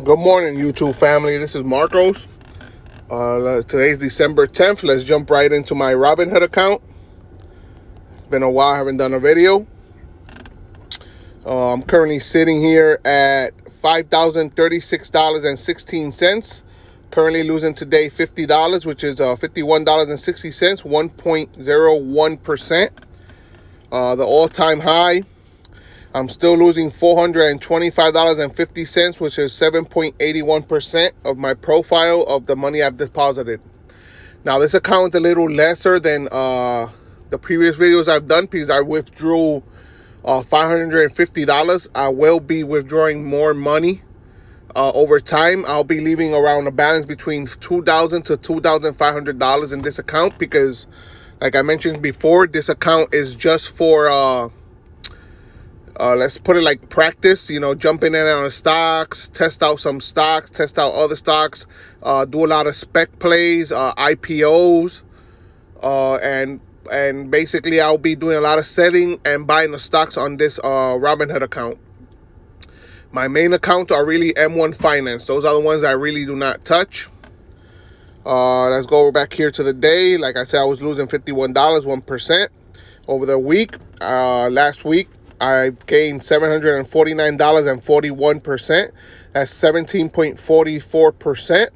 Good morning, YouTube family. This is Marcos. Today's December 10th. Let's jump right into my Robinhood account. It's been a while. I haven't done a video. I'm currently sitting here at $5,036.16. Currently losing today $50, which is $51.60, 1.01%. The all-time high. I'm still losing $425.50, which is 7.81% of my profile of the money I've deposited. Now, this account is a little lesser than the previous videos I've done because I withdrew $550. I will be withdrawing more money over time. I'll be leaving around a balance between $2,000 to $2,500 in this account because, like I mentioned before, this account is just for let's put it like practice, jumping in on stocks, test out some stocks, test out other stocks, do a lot of spec plays, IPOs, and basically I'll be doing a lot of selling and buying the stocks on this Robinhood account. My main accounts are really M1 Finance. Those are the ones I really do not touch. Let's go back here to the day. Like I said, I was losing $51, 1%. Over the week, last week, I gained $749.41. That's 17.44%.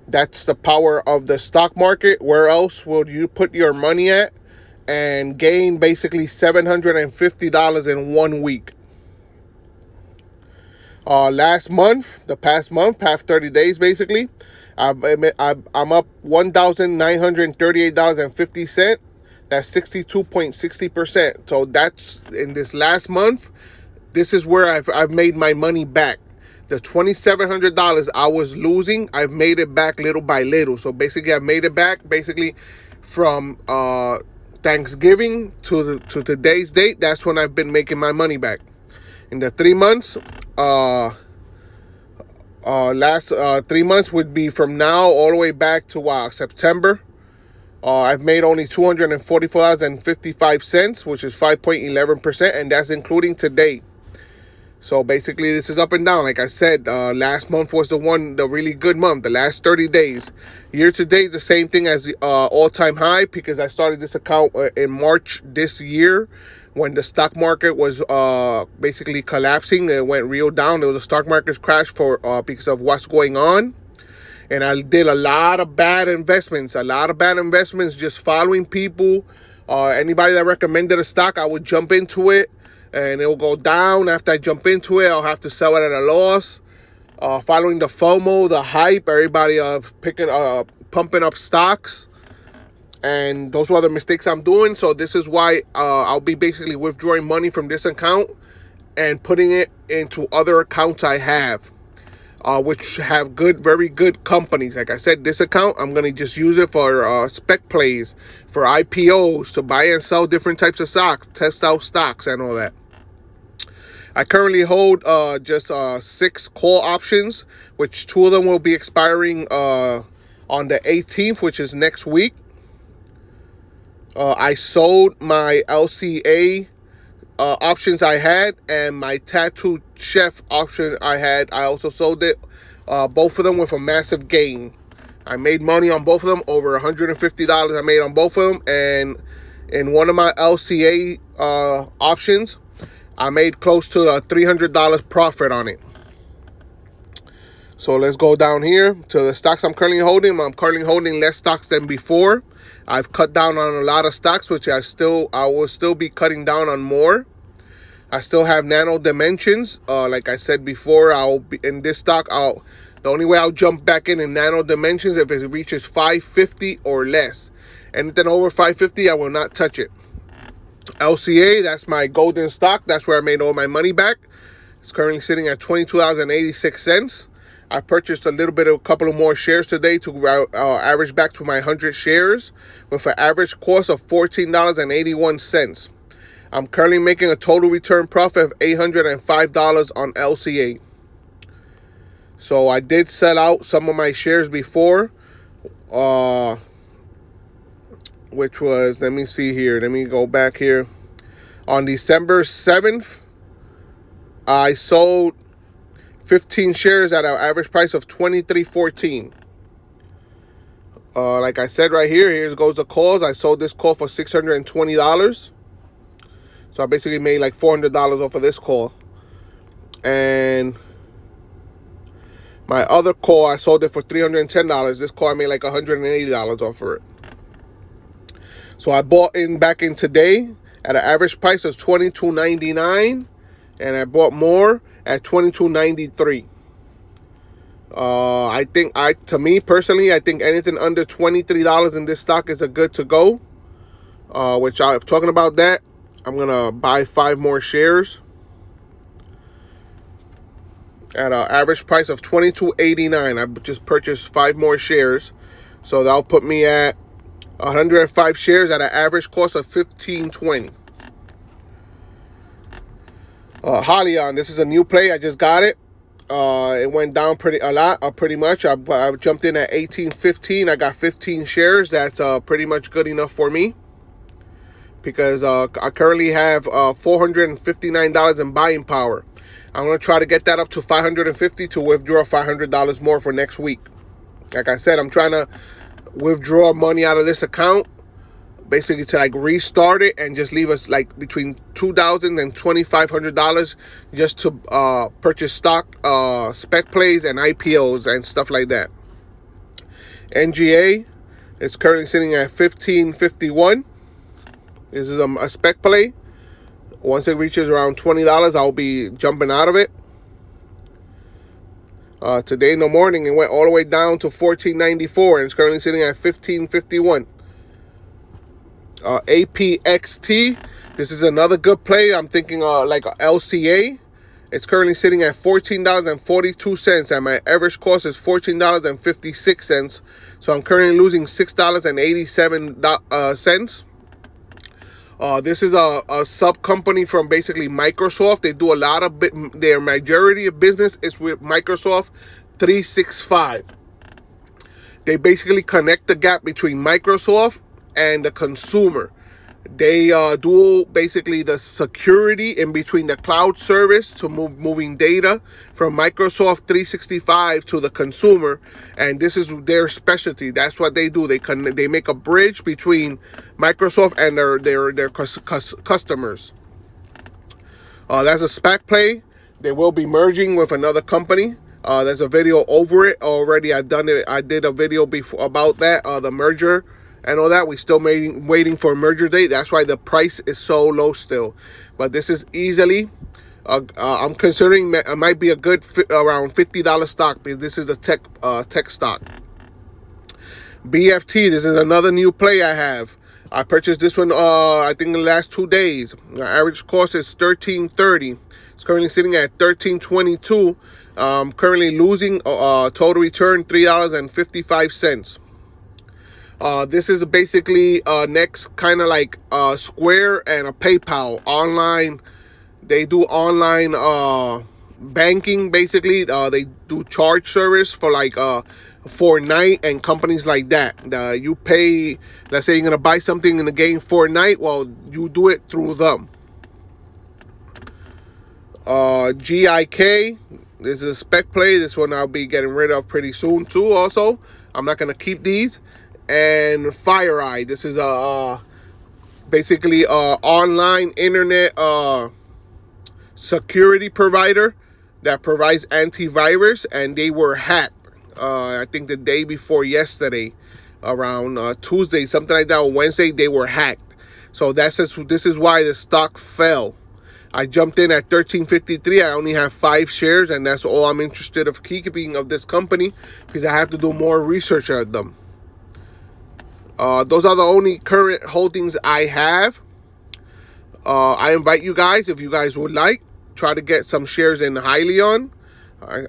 That's the power of the stock market. Where else will you put your money at and gain basically $750 in 1 week? Last month, the past 30 days basically, I'm up $1,938.50. That's 62.60%. So that's in this last month. This is where I've made my money back. The $2,700 I was losing, I've made it back little by little. So basically, I've made it back basically from Thanksgiving to today's date. That's when I've been making my money back. In the 3 months, last 3 months would be from now all the way back to September. I've made only $244.55, which is 5.11%, and that's including today. So basically, this is up and down. Like I said, last month was the really good month, the last 30 days. Year to date, the same thing as the all-time high because I started this account in March this year when the stock market was basically collapsing. It went real down. There was a stock market crash because of what's going on. And I did a lot of bad investments, just following people. Anybody that recommended a stock, I would jump into it and it will go down. After I jump into it, I'll have to sell it at a loss. Following the FOMO, the hype, everybody pumping up stocks. And those were the mistakes I'm doing. So this is why I'll be basically withdrawing money from this account and putting it into other accounts I have. Which have very good companies. Like I said, this account, I'm going to just use it for spec plays, for IPOs, to buy and sell different types of stocks, test out stocks and all that. I currently hold just 6 call options, which 2 of them will be expiring on the 18th, which is next week. I sold my LCA options I had, and my tattoo chef option I had. I also sold it, both of them with a massive gain. I made money on both of them, over $150 I made on both of them. And in one of my LCA options, I made close to a $300 profit on it. So let's go down here to the stocks I'm currently holding. I'm currently holding less stocks than before. I've cut down on a lot of stocks, which I will still be cutting down on more. I still have Nano Dimensions. Like I said before, I'll be in this stock. The only way I'll jump back in Nano Dimensions if it reaches 550 or less. Anything over 550, I will not touch it. LCA, that's my golden stock. That's where I made all my money back. It's currently sitting at $22.86. I purchased a couple of more shares today to average back to my 100 shares with an average cost of $14.81. I'm currently making a total return profit of $805 on LCA. So I did sell out some of my shares before, which was, let me see here. Let me go back here. On December 7th, I sold 15 shares at an average price of $23.14. Like I said right here, here goes the calls. I sold this call for $620. So I basically made like $400 off of this call. And my other call, I sold it for $310. This call I made like $180 off of it. So I bought back in today at an average price of $22.99, and I bought more at $22.93. To me personally, I think anything under $23 in this stock is a good to go. Which I'm talking about that. I'm gonna buy 5 more shares at an average price of $22.89. I just purchased 5 more shares, so that'll put me at 105 shares at an average cost of $15.20. Halion, this is a new play. I just got it. It went down pretty much. I jumped in at $18.15. I got 15 shares. That's pretty much good enough for me, because I currently have $459 in buying power. I'm going to try to get that up to $550 to withdraw $500 more for next week. Like I said, I'm trying to withdraw money out of this account, basically to like restart it and just leave us like between $2,000 and $2,500 just to purchase stock, spec plays and IPOs and stuff like that. NGA is currently sitting at $15.51. This is a spec play. Once it reaches around $20, I'll be jumping out of it. Today in the morning, it went all the way down to $14.94, and it's currently sitting at $15.51. APXT, this is another good play. I'm thinking like a LCA. It's currently sitting at $14.42, and my average cost is $14.56. So I'm currently losing $6.87. This is a sub company from basically Microsoft. They do a lot of their majority of business is with Microsoft 365. They basically connect the gap between Microsoft and the consumer. They do basically the security in between the cloud service to moving data from Microsoft 365 to the consumer, and this is their specialty. That's what they do. They make a bridge between Microsoft and their customers. That's a SPAC play. They will be merging with another company. There's a video over it already. I did a video before about that, the merger and all that. We still waiting for a merger date. That's why the price is so low still. But this is easily, I'm considering it might be a good around $50 stock, because this is a tech stock. BFT, this is another new play I have. I purchased this one, I think in the last 2 days. The average cost is $13.30. It's currently sitting at $13.22. Currently losing total return $3.55. This is basically next kind of like Square and a PayPal online. They do online banking basically. They do charge service for like Fortnite and companies like that. You pay, let's say you're gonna buy something in the game Fortnite, well, you do it through them. GIK, this is a spec play. This one I'll be getting rid of pretty soon too. Also, I'm not gonna keep these. And FireEye, this is a basically online internet security provider that provides antivirus, and they were hacked. I think the day before yesterday, around Tuesday, something like that, or Wednesday, they were hacked. So this is why the stock fell. I jumped in at $13.53. I only have 5 shares, and that's all I'm interested of keeping of this company, because I have to do more research at them. Those are the only current holdings I have. I invite you guys, if you guys would like, try to get some shares in Hyliion.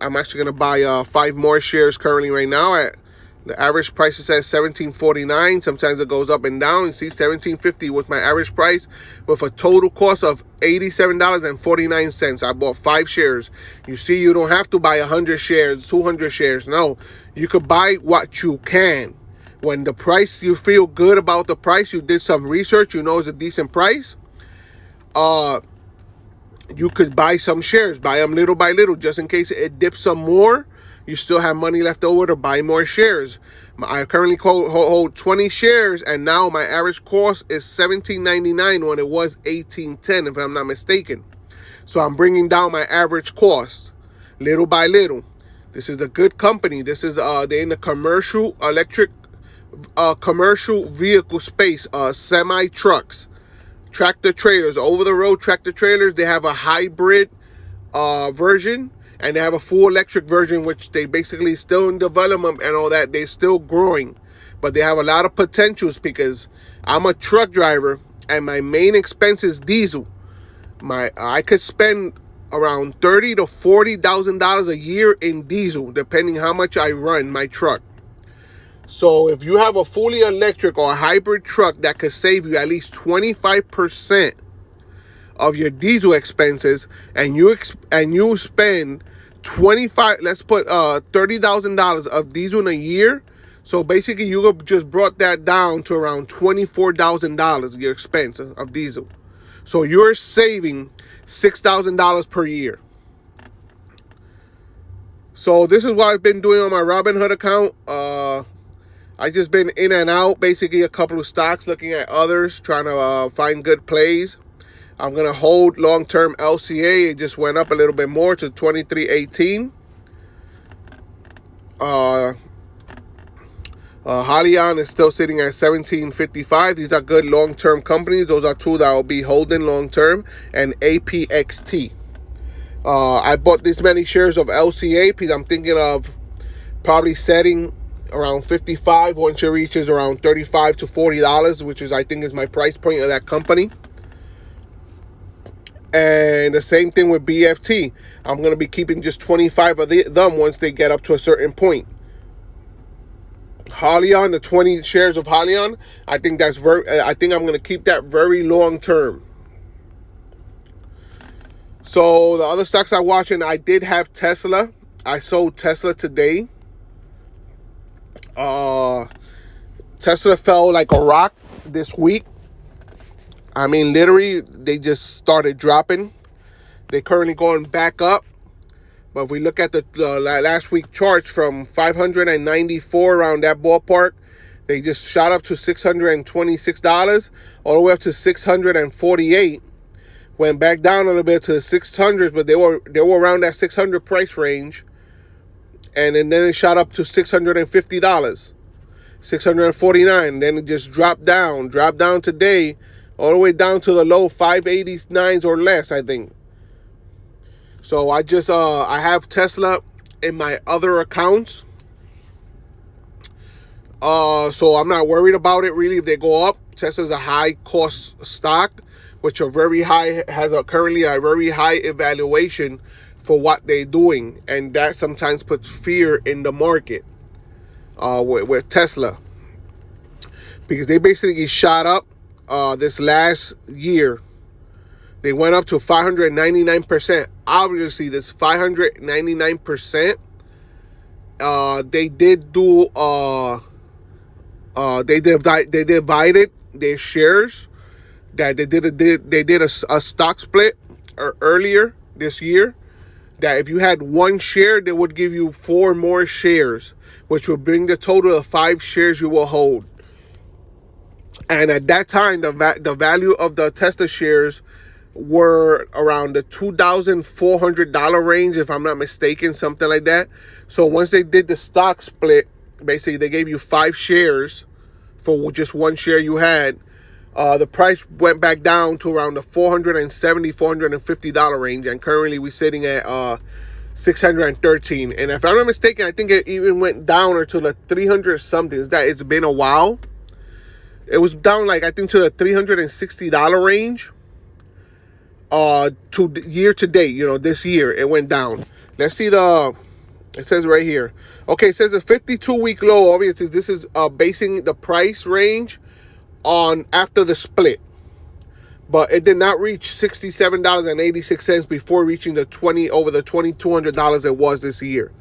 I'm actually going to buy 5 more shares currently right now. At the average price is at $17.49. Sometimes it goes up and down. You see, $17.50 was my average price, with a total cost of $87.49. I bought 5 shares. You see, you don't have to buy 100 shares, 200 shares. No, you could buy what you can. When the price, you feel good about the price, you did some research, you know it's a decent price, you could buy some shares, buy them little by little, just in case it dips some more. You still have money left over to buy more shares. I currently hold 20 shares, and now my average cost is $17.99 when it was $18.10, if I'm not mistaken. So I'm bringing down my average cost little by little. This is a good company. This is they're in the commercial electric commercial vehicle space, semi trucks, tractor trailers, over the road tractor trailers. They have a hybrid version, and they have a full electric version, which they basically still in development and all that. They're still growing, but they have a lot of potentials because I'm a truck driver and my main expense is diesel. I could spend around $30,000 to $40,000 a year in diesel, depending how much I run my truck. So if you have a fully electric or a hybrid truck, that could save you at least 25% of your diesel expenses, and you spend let's put $30,000 of diesel in a year. So basically you just brought that down to around $24,000 your expense of diesel. So you're saving $6,000 per year. So this is what I've been doing on my Robinhood account. I just been in and out, basically a couple of stocks, looking at others, trying to find good plays. I'm going to hold long-term LCA. It just went up a little bit more to 23.18. Halion is still sitting at 17.55. These are good long-term companies. Those are two that will be holding long-term. And APXT. I bought this many shares of LCA because I'm thinking of probably setting around 55 once it reaches around $35 to $40, which is, I think, is my price point of that company. And the same thing with BFT. I'm going to be keeping just 25 of them once they get up to a certain point. Halion, the 20 shares of Halion, I think I'm going to keep that very long term. So the other stocks I watch, and I did have Tesla. I sold Tesla today. Tesla fell like a rock this week. I mean, literally, they just started dropping. They're currently going back up. But if we look at the last week charts from 594 around that ballpark, they just shot up to $626, all the way up to $648. Went back down a little bit to the 600s, but they were around that 600 price range. And then it shot up to $650, $649. Then it just dropped down today, all the way down to the low 589s or less, I think. So I have Tesla in my other accounts. So I'm not worried about it really if they go up. Tesla's a high cost stock, which has currently a very high evaluation for what they're doing, and that sometimes puts fear in the market with Tesla, because they basically shot up this last year. They went up to 599%. Obviously, this 599%, they did do they divided their shares. That they did a stock split earlier this year. That if you had one share, they would give you 4 more shares, which would bring the total of 5 shares you will hold. And at that time, the value of the Tesla shares were around the $2,400 range, if I'm not mistaken, something like that. So once they did the stock split, basically they gave you 5 shares for just one share you had. The price went back down to around the $470, $450 range, and currently we're sitting at $613. And if I'm not mistaken, I think it even went down or to the 300 something. It's been a while. It was down like I think to the $360 range. To year to date, this year it went down. Let's see it says right here. Okay, it says the 52-week low. Obviously, this is basing the price range on after the split, but it did not reach $67.86 before reaching over the $2,200 it was this year.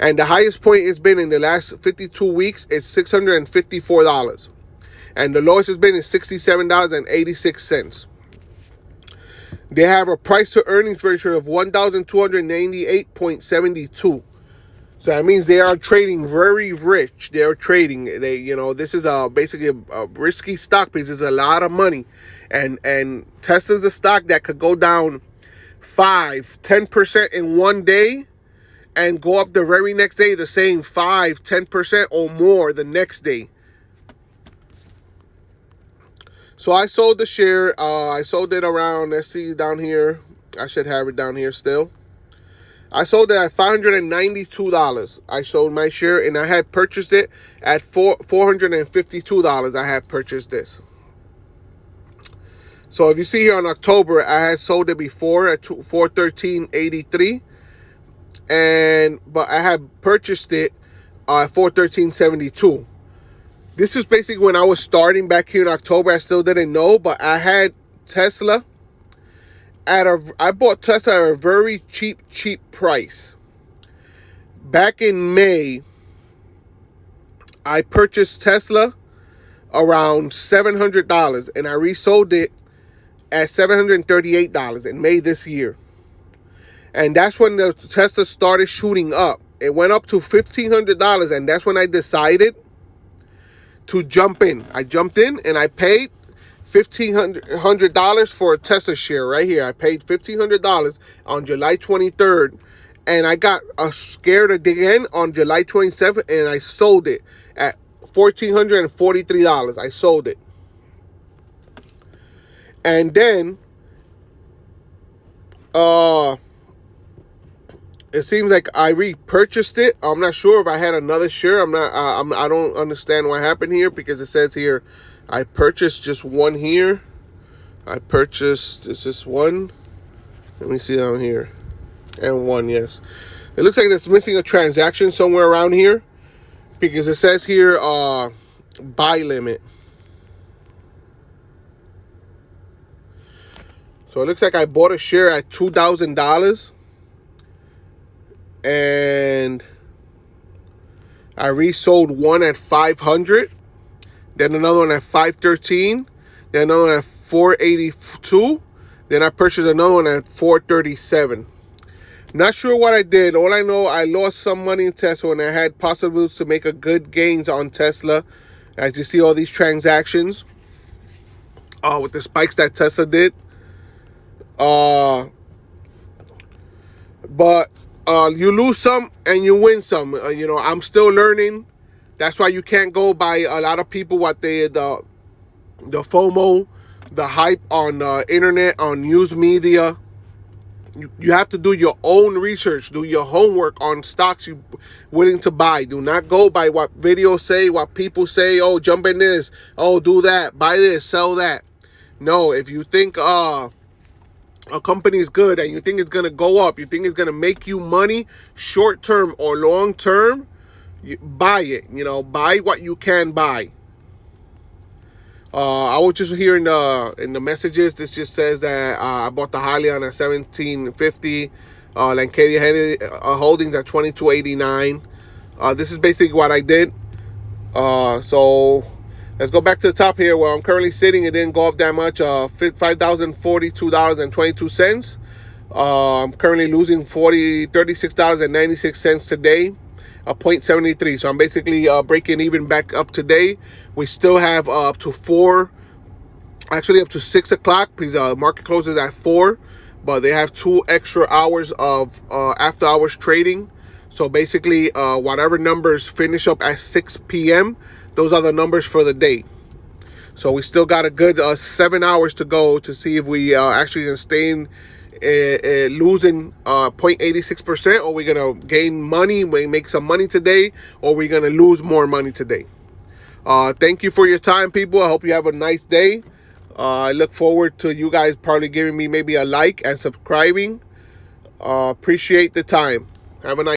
And the highest point it's been in the last 52 weeks is $654, and the lowest it's been is $67.86. They have a price to earnings ratio of 1,298.72. So that means they are trading very rich. They are trading. This is basically a risky stock because it's a lot of money, and Tesla's a stock that could go down 5-10% in one day, and go up the very next day the same 5-10% or more the next day. So I sold the share. I sold it around. Let's see down here. I should have it down here still. I sold it at $592. I sold my share, and I had purchased it at $452. I had purchased this. So if you see here on October, I had sold it before at $413.83, but I had purchased it at $413.72. This is basically when I was starting back here in October. I still didn't know, but I had Tesla. I bought Tesla at a very cheap price. Back in May, I purchased Tesla around $700, and I resold it at $738 in May this year. And that's when the Tesla started shooting up. It went up to $1,500, and that's when I decided to jump in. I jumped in and I paid $1,500 for a Tesla share right here. I paid $1,500 on July 23rd, and I got scared again on July 27th, and I sold it at $1,443. I sold it. And then it seems like I repurchased it. I'm not sure if I had another share. I don't understand what happened here, because it says here I purchased just one here. I purchased this one. Let me see down here. And one, yes. It looks like it's missing a transaction somewhere around here, because it says here buy limit. So it looks like I bought a share at $2,000, and I resold one at $500, then another one at $513, then another one at $482, then I purchased another one at $437. Not sure what I did. All I know, I lost some money in Tesla, and I had possibilities to make a good gains on Tesla. As you see all these transactions with the spikes that Tesla did. But you lose some and you win some. I'm still learning. That's why you can't go by a lot of people what the FOMO, the hype on internet, on news media. You have to do your own research, do your homework on stocks you're willing to buy. Do not go by what videos say, what people say. Oh, jump in this. Oh, do that. Buy this, sell that. No, if you think a company is good and you think it's going to go up, you think it's going to make you money short term or long term, buy it. Buy what you can buy. I was just hearing in the messages. This just says that I bought the Hyliion at $17.50, Lancadia Holdings at $22.89. This is basically what I did. So let's go back to the top here where I'm currently sitting. It didn't go up that much. $5,042.22. I'm currently losing $36.96 today. 0.73. So I'm basically breaking even back up today. We still have up to 6 o'clock, because market closes at 4, but they have 2 extra hours of after hours trading. So basically whatever numbers finish up at 6 p.m., those are the numbers for the day. So we still got a good 7 hours to go to see if we actually going to stay in losing 0.86%, or we're gonna gain money, we make some money today, or we're gonna lose more money today. Thank you for your time, people. I hope you have a nice day. I look forward to you guys probably giving me maybe a like and subscribing. Appreciate the time. Have a nice